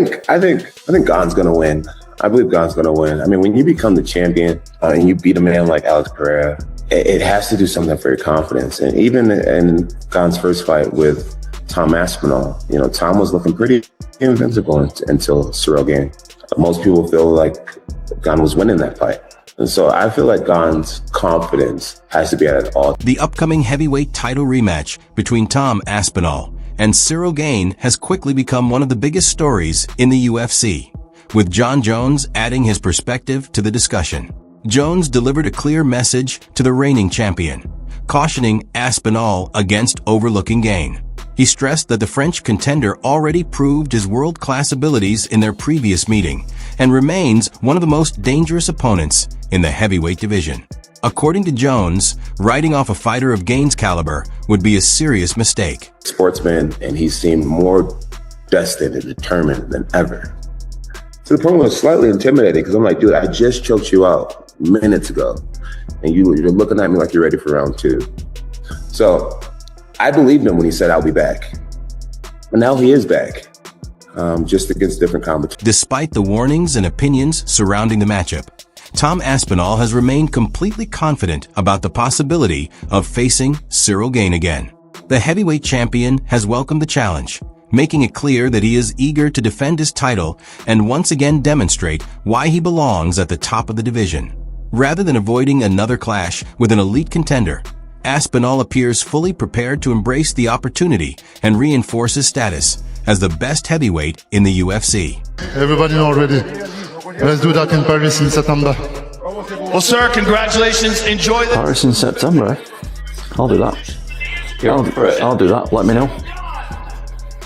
think Gane's gonna win. I believe Gane's gonna win. I mean, when you become the champion and you beat a man like Alex Pereira, it has to do something for your confidence. And even in Gane's first fight with Tom Aspinall, Tom was looking pretty invincible until Ciryl Gane. Most people feel like Gane was winning that fight. And so I feel like Gane's confidence has to be at an all. The upcoming heavyweight title rematch between Tom Aspinall and Ciryl Gane has quickly become one of the biggest stories in the UFC, with Jon Jones adding his perspective to the discussion. Jones delivered a clear message to the reigning champion, cautioning Aspinall against overlooking Gane. He stressed that the French contender already proved his world-class abilities in their previous meeting and remains one of the most dangerous opponents in the heavyweight division. According to Jones, writing off a fighter of Gane's caliber would be a serious mistake. Sportsman, and he seemed more destined and determined than ever. To the point where I was slightly intimidated because I'm like, dude, I just choked you out minutes ago, and you're looking at me like you're ready for round two. So I believed him when he said I'll be back. And now he is back, just against different competition. Despite the warnings and opinions surrounding the matchup, Tom Aspinall has remained completely confident about the possibility of facing Ciryl Gane again. The heavyweight champion has welcomed the challenge, making it clear that he is eager to defend his title and once again demonstrate why he belongs at the top of the division. Rather than avoiding another clash with an elite contender, Aspinall appears fully prepared to embrace the opportunity and reinforce his status as the best heavyweight in the UFC. Everybody know already. Let's do that in Paris in September. Well, sir, congratulations. Enjoy the Paris in September, eh? I'll do that. I'll do that. Let me know.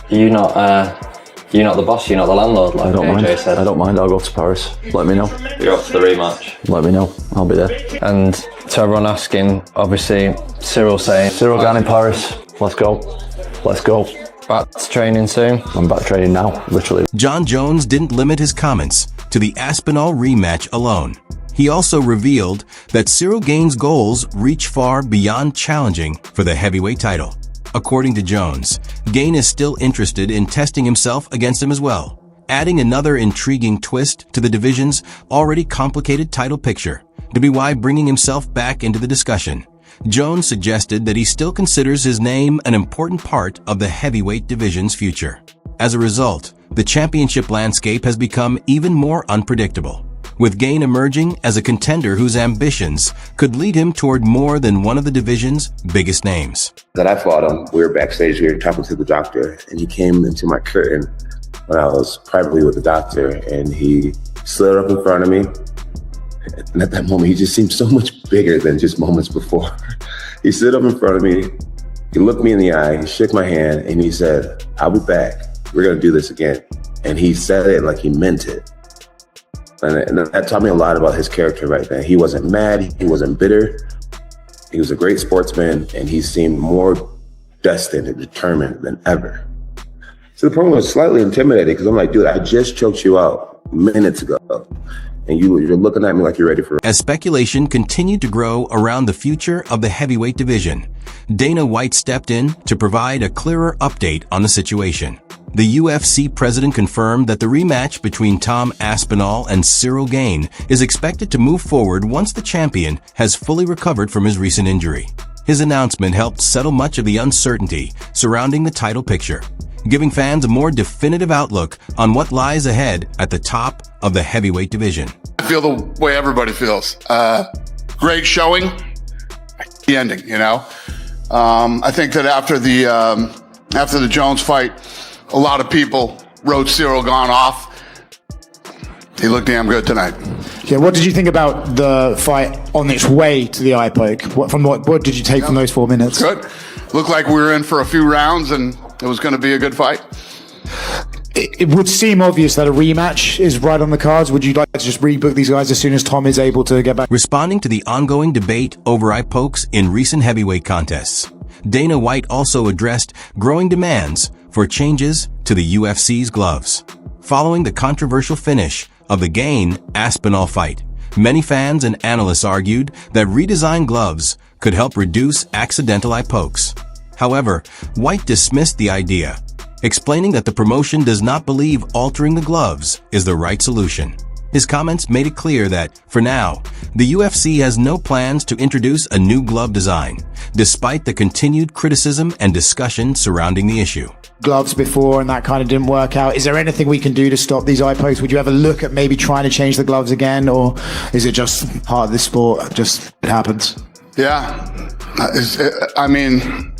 You're not the boss. You're not the landlord. Like I don't mind. AJ said. I don't mind. I'll go to Paris. Let me know. You're up for the rematch. Let me know. I'll be there. And to everyone asking, obviously, Ciryl saying, Ciryl Gane in Paris. Let's go. Let's go. back to training soon. I'm back training now, literally. Jon Jones didn't limit his comments to the Aspinall rematch alone. He also revealed that Ciryl Gane's goals reach far beyond challenging for the heavyweight title. According to Jones, Gane is still interested in testing himself against him as well, adding another intriguing twist to the division's already complicated title picture. To be why bringing himself back into the discussion, Jones suggested that he still considers his name an important part of the heavyweight division's future. As a result, the championship landscape has become even more unpredictable, with Gane emerging as a contender whose ambitions could lead him toward more than one of the division's biggest names. That I fought him, we were backstage, we were talking to the doctor, and he came into my curtain when I was privately with the doctor, and he slid up in front of me. And at that moment, he just seemed so much bigger than just moments before. He stood up in front of me, he looked me in the eye, he shook my hand, and he said, "I'll be back. We're gonna do this again." And he said it like he meant it. And that taught me a lot about his character right there. He wasn't mad, he wasn't bitter. He was a great sportsman, and he seemed more destined and determined than ever. To the point where I was slightly intimidated, because I'm like, dude, I just choked you out minutes ago. And you're looking at me like you're ready for it. As speculation continued to grow around the future of the heavyweight division, Dana White stepped in to provide a clearer update on the situation. The UFC president confirmed that the rematch between Tom Aspinall and Ciryl Gane is expected to move forward once the champion has fully recovered from his recent injury. His announcement helped settle much of the uncertainty surrounding the title picture, giving fans a more definitive outlook on what lies ahead at the top of the heavyweight division. I feel the way everybody feels. Great showing, the ending, you know? I think that after the Jones fight, a lot of people wrote Ciryl Gane off. He looked damn good tonight. Yeah, what did you think about the fight on its way to the eye poke? What did you take from those 4 minutes? Good. Looked like we were in for a few rounds and it was going to be a good fight. It would seem obvious that a rematch is right on the cards. Would you like to just rebook these guys as soon as Tom is able to get back? Responding to the ongoing debate over eye pokes in recent heavyweight contests, Dana White also addressed growing demands for changes to the UFC's gloves. Following the controversial finish of the Gane-Aspinall fight, many fans and analysts argued that redesigned gloves could help reduce accidental eye pokes. However, White dismissed the idea, explaining that the promotion does not believe altering the gloves is the right solution. His comments made it clear that, for now, the UFC has no plans to introduce a new glove design, despite the continued criticism and discussion surrounding the issue. Gloves before and that kind of didn't work out. Is there anything we can do to stop these eye pokes? Would you ever look at maybe trying to change the gloves again, or is it just part of the sport? Just it happens. Yeah. I mean,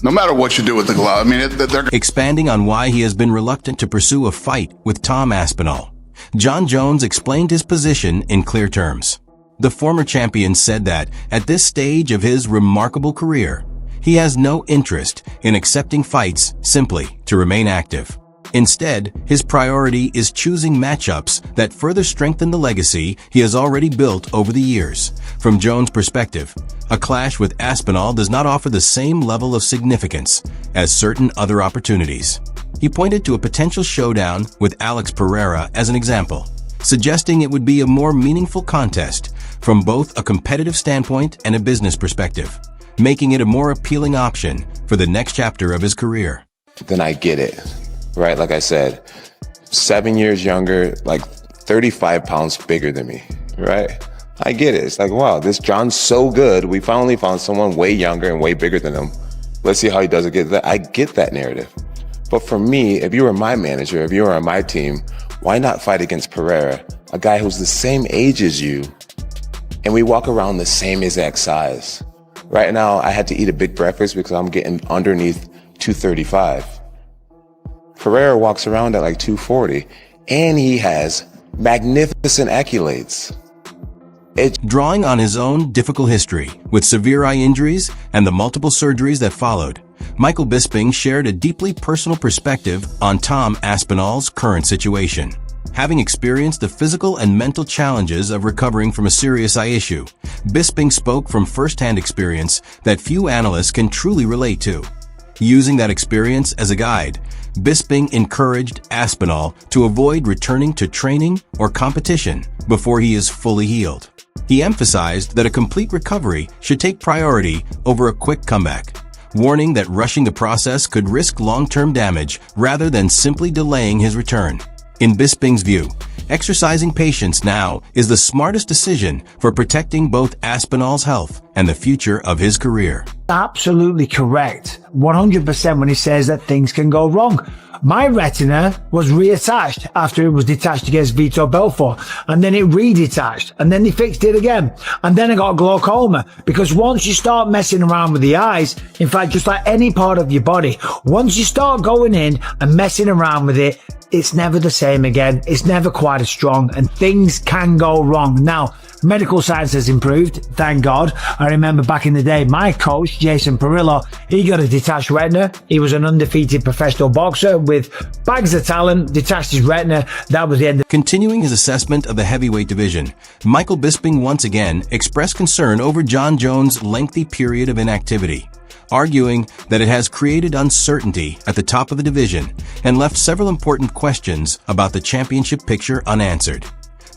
no matter what you do with the glove, I mean, they're Expanding on why he has been reluctant to pursue a fight with Tom Aspinall, Jon Jones explained his position in clear terms. The former champion said that, at this stage of his remarkable career, he has no interest in accepting fights simply to remain active. Instead, his priority is choosing matchups that further strengthen the legacy he has already built over the years. From Jones' perspective, a clash with Aspinall does not offer the same level of significance as certain other opportunities. He pointed to a potential showdown with Alex Pereira as an example, suggesting it would be a more meaningful contest from both a competitive standpoint and a business perspective, making it a more appealing option for the next chapter of his career. Then I get it, right? Like I said, 7 years younger, like 35 pounds bigger than me, right? I get it. It's like, wow, this Jon's so good. We finally found someone way younger and way bigger than him. Let's see how he does against that. I get that narrative. But for me, if you were my manager, if you were on my team, why not fight against Pereira, a guy who's the same age as you, and we walk around the same exact size? Right now, I had to eat a big breakfast because I'm getting underneath 235. Pereira walks around at like 240, and he has magnificent accolades. Drawing on his own difficult history with severe eye injuries and the multiple surgeries that followed, Michael Bisping shared a deeply personal perspective on Tom Aspinall's current situation. Having experienced the physical and mental challenges of recovering from a serious eye issue, Bisping spoke from first-hand experience that few analysts can truly relate to. Using that experience as a guide, Bisping encouraged Aspinall to avoid returning to training or competition before he is fully healed. He emphasized that a complete recovery should take priority over a quick comeback, warning that rushing the process could risk long-term damage rather than simply delaying his return. In Bisping's view, exercising patience now is the smartest decision for protecting both Aspinall's health and the future of his career. Absolutely correct. 100% when he says that things can go wrong. My retina was reattached after it was detached against Vitor Belfort, and then it redetached, and then they fixed it again, and then I got glaucoma, because once you start messing around with the eyes, in fact, just like any part of your body, once you start going in and messing around with it, it's never the same again. It's never quite as strong, and things can go wrong. Now, medical science has improved, thank God. I remember back in the day, my coach, Jason Perillo, he got a detached retina. He was an undefeated professional boxer with bags of talent, detached his retina. That was the end. Continuing his assessment of the heavyweight division, Michael Bisping once again expressed concern over Jon Jones' lengthy period of inactivity, arguing that it has created uncertainty at the top of the division and left several important questions about the championship picture unanswered.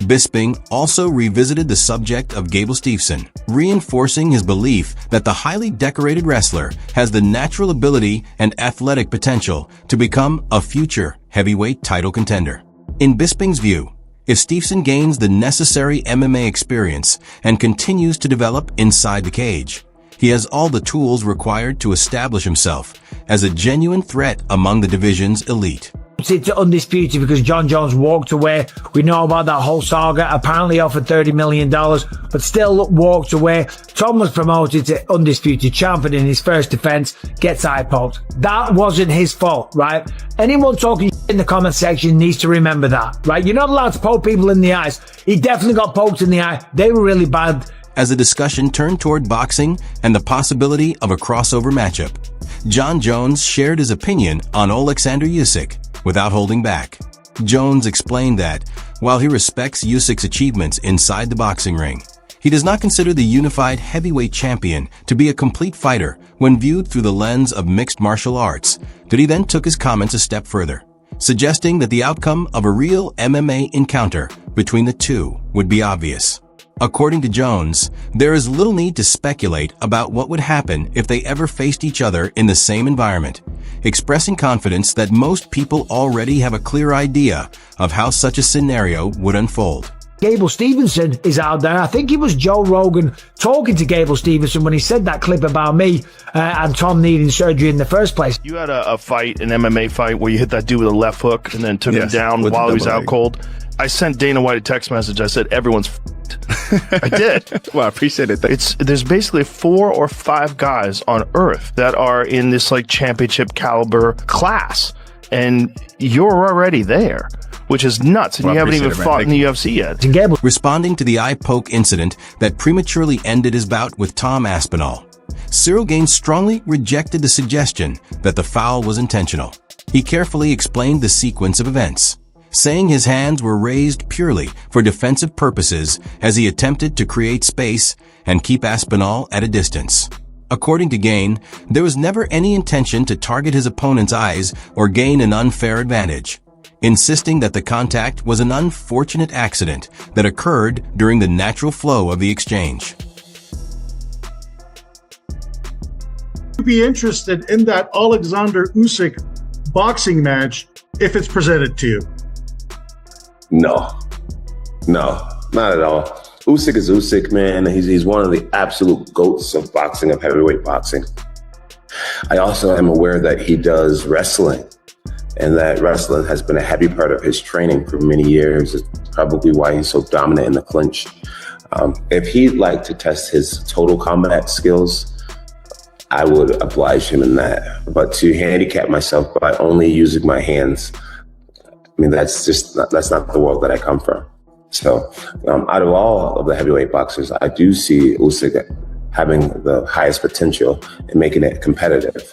Bisping also revisited the subject of Gable Steveson, reinforcing his belief that the highly decorated wrestler has the natural ability and athletic potential to become a future heavyweight title contender. In Bisping's view, if Steveson gains the necessary MMA experience and continues to develop inside the cage, he has all the tools required to establish himself as a genuine threat among the division's elite. To undisputed because Jon Jones walked away. We know about that whole saga. Apparently offered $30 million, but still walked away. Tom was promoted to undisputed champion in his first defense, gets eye poked. That wasn't his fault, right? Anyone talking in the comment section needs to remember that, right? You're not allowed to poke people in the eyes. He definitely got poked in the eye. They were really bad. As the discussion turned toward boxing and the possibility of a crossover matchup, Jon Jones shared his opinion on Alexander Usyk without holding back. Jones explained that, while he respects Usyk's achievements inside the boxing ring, he does not consider the unified heavyweight champion to be a complete fighter when viewed through the lens of mixed martial arts. But he then took his comments a step further, suggesting that the outcome of a real MMA encounter between the two would be obvious. According to Jones, there is little need to speculate about what would happen if they ever faced each other in the same environment. expressing confidence that most people already have a clear idea of how such a scenario would unfold. Gable Stevenson is out there. I think it was Joe Rogan talking to Gable Stevenson when he said that clip about me and Tom needing surgery in the first place. You had a fight, an MMA fight, where you hit that dude with a left hook and then took him down while he was out cold. I sent Dana White a text message. I said, everyone's f***ed. I did. Well, I appreciate it. There's basically 4 or 5 guys on Earth that are in this like championship caliber class, and you're already there, which is nuts. And you haven't even fought in the UFC yet. Responding to the eye poke incident that prematurely ended his bout with Tom Aspinall, Ciryl Gane strongly rejected the suggestion that the foul was intentional. He carefully explained the sequence of events, saying his hands were raised purely for defensive purposes as he attempted to create space and keep Aspinall at a distance. According to Gane, there was never any intention to target his opponent's eyes or gain an unfair advantage, insisting that the contact was an unfortunate accident that occurred during the natural flow of the exchange. Would you be interested in that Alexander Usyk boxing match if it's presented to you? No, not at all. Usyk is Usyk, man. He's one of the absolute GOATs of boxing, of heavyweight boxing. I also am aware that he does wrestling, and that wrestling has been a heavy part of his training for many years. It's probably why he's so dominant in the clinch. If he'd like to test his total combat skills, I would oblige him in that. But to handicap myself by only using my hands, I mean, that's not the world that I come from. So out of all of the heavyweight boxers, I do see Usyk having the highest potential in making it competitive.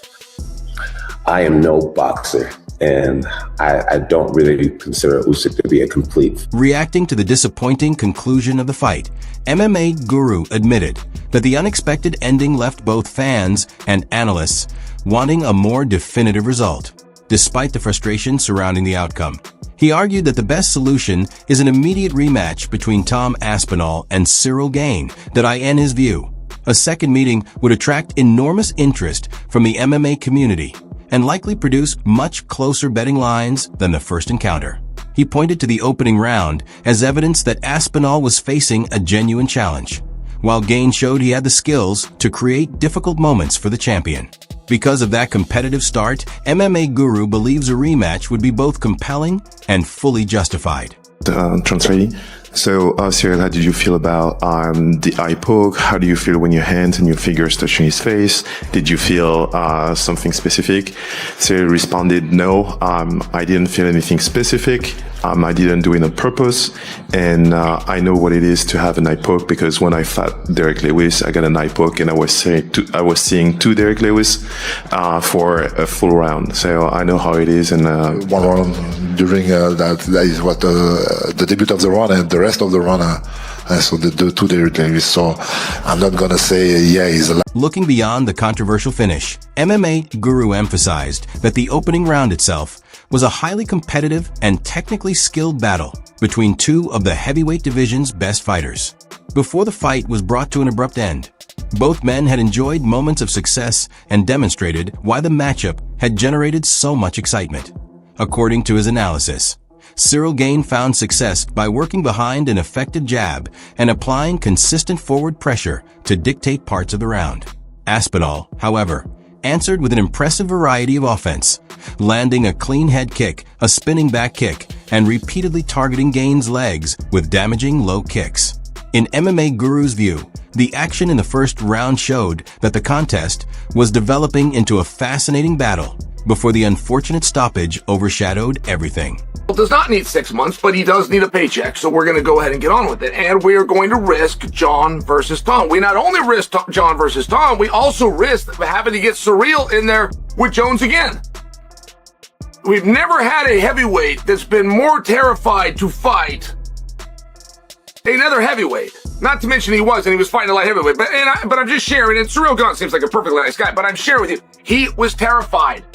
I am no boxer, and I don't really consider Usyk to be a complete. Reacting to the disappointing conclusion of the fight, MMA Guru admitted that the unexpected ending left both fans and analysts wanting a more definitive result, despite the frustration surrounding the outcome. He argued that the best solution is an immediate rematch between Tom Aspinall and Ciryl Gane that, in his view, a second meeting would attract enormous interest from the MMA community and likely produce much closer betting lines than the first encounter. He pointed to the opening round as evidence that Aspinall was facing a genuine challenge, while Gane showed he had the skills to create difficult moments for the champion. Because of that competitive start, MMA Guru believes a rematch would be both compelling and fully justified. Translating. So, Ciryl, how did you feel about the eye poke? How do you feel when your hands and your fingers touching his face? Did you feel something specific? Ciryl responded, no, I didn't feel anything specific. I didn't do it on purpose. And I know what it is to have an eye poke, because when I fought Derek Lewis, I got an eye poke and I was seeing two Derek Lewis for a full round. So I know how it is. And one round during that is what the debut of the round and the rest of the run. So the two Derek Lewis. So I'm not going to say, he's a. Looking beyond the controversial finish, MMA Guru emphasized that the opening round itself was a highly competitive and technically skilled battle between two of the heavyweight division's best fighters. Before the fight was brought to an abrupt end, both men had enjoyed moments of success and demonstrated why the matchup had generated so much excitement. According to his analysis, Ciryl Gane found success by working behind an effective jab and applying consistent forward pressure to dictate parts of the round. Aspinall, however, answered with an impressive variety of offense, landing a clean head kick, a spinning back kick, and repeatedly targeting Gane's legs with damaging low kicks. In MMA Guru's view, the action in the first round showed that the contest was developing into a fascinating battle before the unfortunate stoppage overshadowed everything. Does not need 6 months, but he does need a paycheck, so we're going to go ahead and get on with it. And we are going to risk Jon versus Tom. We not only risk Jon versus Tom, we also risk having to get Ciryl in there with Jones again. We've never had a heavyweight that's been more terrified to fight another heavyweight. Not to mention he was fighting a light heavyweight. But I'm just sharing, and Ciryl Gane seems like a perfectly nice guy, but I'm sharing with you, he was terrified.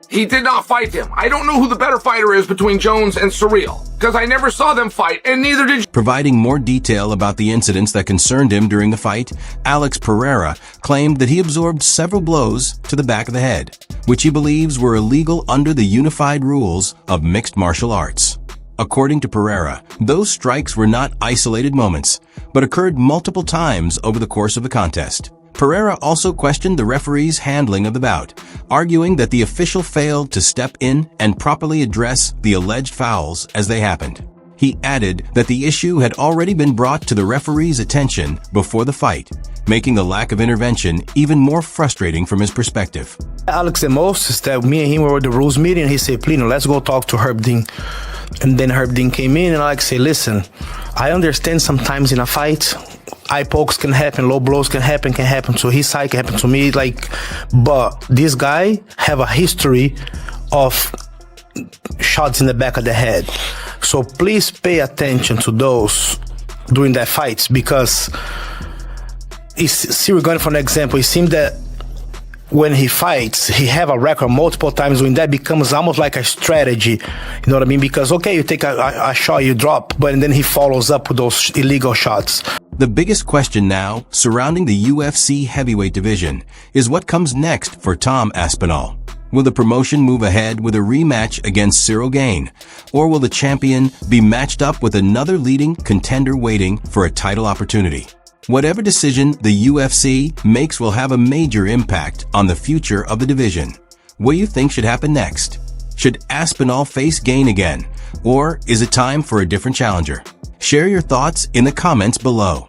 He did not fight him. I don't know who the better fighter is between Jones and Ciryl, because I never saw them fight, and neither did. Providing more detail about the incidents that concerned him during the fight, Alex Pereira claimed that he absorbed several blows to the back of the head, which he believes were illegal under the unified rules of mixed martial arts. According to Pereira, those strikes were not isolated moments, but occurred multiple times over the course of the contest. Pereira also questioned the referee's handling of the bout, arguing that the official failed to step in and properly address the alleged fouls as they happened. He added that the issue had already been brought to the referee's attention before the fight, making the lack of intervention even more frustrating from his perspective. Alex, the most is that me and him were at the rules meeting, and he said, Plino, let's go talk to Herb Dean. And then Herb Dean came in, and Alex said, listen, I understand sometimes in a fight, eye pokes can happen, low blows can happen to his side, can happen to me, but this guy have a history of shots in the back of the head. So please pay attention to those during that fights, because Ciryl Gane, for an example, it seems that when he fights, he have a record multiple times doing that, becomes almost like a strategy. You know what I mean? Because, okay, you take a shot, you drop, but then he follows up with those illegal shots. The biggest question now surrounding the UFC heavyweight division is what comes next for Tom Aspinall. Will the promotion move ahead with a rematch against Ciryl Gane, or will the champion be matched up with another leading contender waiting for a title opportunity? Whatever decision the UFC makes will have a major impact on the future of the division. What do you think should happen next? Should Aspinall face Gane again, or is it time for a different challenger? Share your thoughts in the comments below.